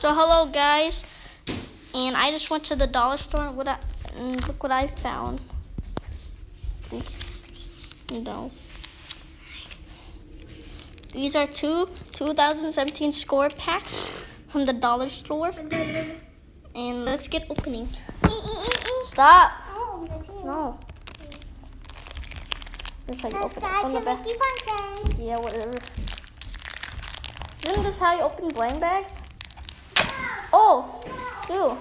So hello guys, and I just went to the dollar store and look what I found. Oops, no. These are two 2017 score packs from the dollar store. And let's get opening. Stop. No. This is how you open it from the back. Yeah, whatever. Isn't this how you open blind bags? Oh, dude.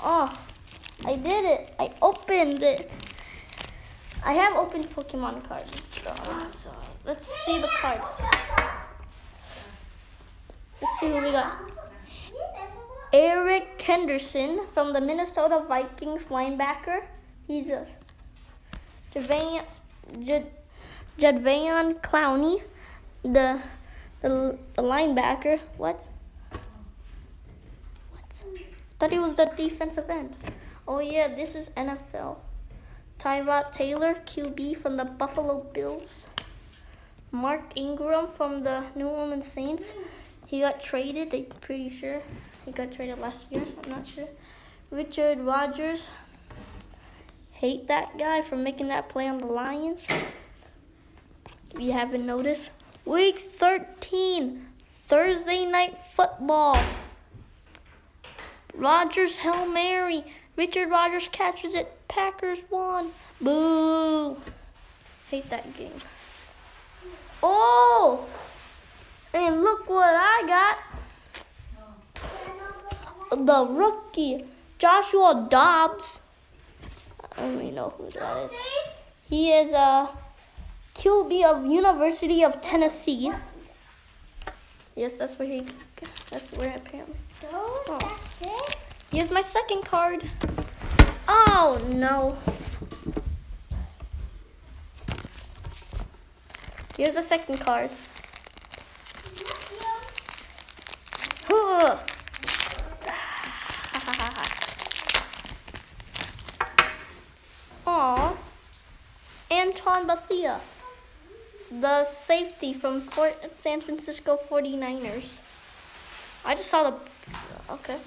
Oh, I did it. I opened it. I have opened Pokemon cards. So let's see the cards. Let's see who we got. Eric Henderson from the Minnesota Vikings linebacker. He's a Jadvain Clowney, the linebacker. What? Thought he was the defensive end. Oh yeah, this is NFL. Tyrod Taylor, QB from the Buffalo Bills. Mark Ingram from the New Orleans Saints. He got traded, I'm pretty sure. He got traded last year, I'm not sure. Richard Rodgers. Hate that guy for making that play on the Lions. If you haven't noticed. Week 13, Thursday Night Football. Rodgers, Hail Mary. Richard Rodgers catches it. Packers won. Boo. Hate that game. Oh! And look what I got. The rookie, Joshua Dobbs. I don't even know who that is. He is a QB of University of Tennessee. Yes, that's where apparently. Oh. That's it? Here's my second card. Oh no. Here's the second card. Aw. Anton Bethea, the safety from San Francisco 49ers. I just saw the... Okay.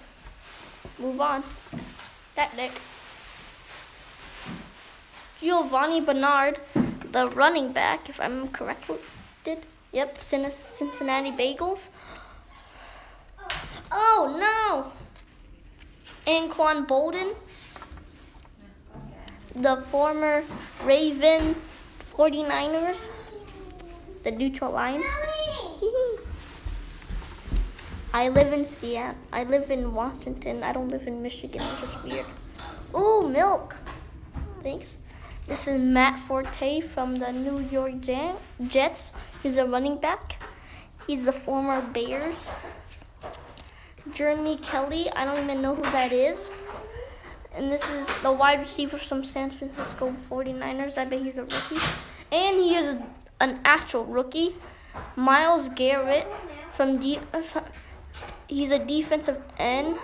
Move on. That Nick. Giovanni Bernard, the running back, if I'm correct. Yep, Cincinnati Bengals. Oh, no. Anquan Bolden, the former Raven 49ers, the Detroit Lions. I live in Seattle. I live in Washington. I don't live in Michigan, which is weird. Ooh, milk. Thanks. This is Matt Forte from the New York Jets. He's a running back. He's the former Bears. Jeremy Kelly. I don't even know who that is. And this is the wide receiver from San Francisco 49ers. I bet he's a rookie. And he is an actual rookie. Myles Garrett from he's a defensive end.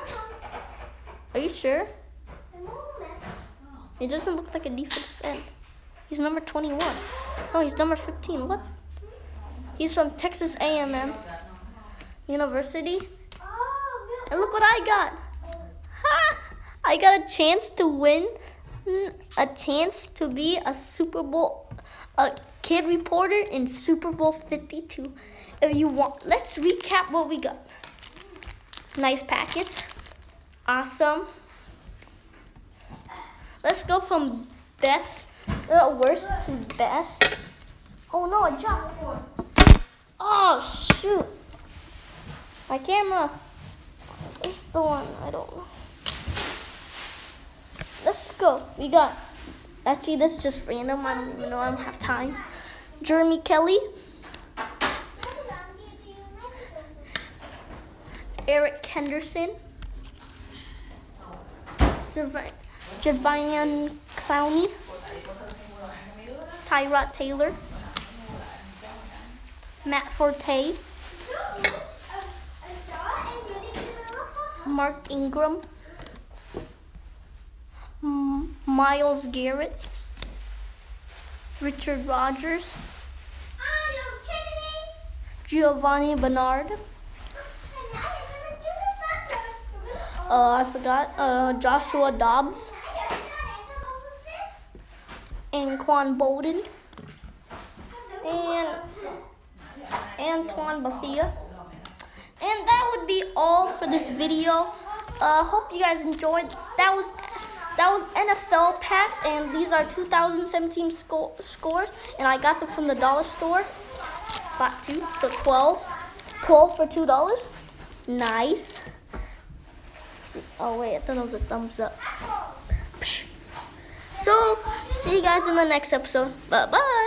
Are you sure? He doesn't look like a defensive end. He's number 21. Oh, he's number 15. What? He's from Texas A&M University. And look what I got. Ha! I got a chance to win, a chance to be a Super Bowl, a kid reporter in Super Bowl 52. If you want, let's recap what we got. Nice packets. Awesome. Let's go from worst to best. Oh no, I dropped one. Oh shoot. My camera. This is the one, I don't know. Let's go. We got, actually this is just random. I don't even know, I don't have time. Jeremy Kelly. Eric Henderson. Jadvain Clowney. Tyrod Taylor. Matt Forte. Mark Ingram. Myles Garrett. Richard Rodgers. Giovanni Bernard. I forgot. Joshua Dobbs. And Quan Bolden. And Antoine Bethea. And that would be all for this video. Hope you guys enjoyed. That was NFL packs, and these are 2017 scores, and I got them from the dollar store. Bought 2, so 12 for $2. Nice. Oh wait, I thought it was a thumbs up. So, see you guys in the next episode. Bye bye.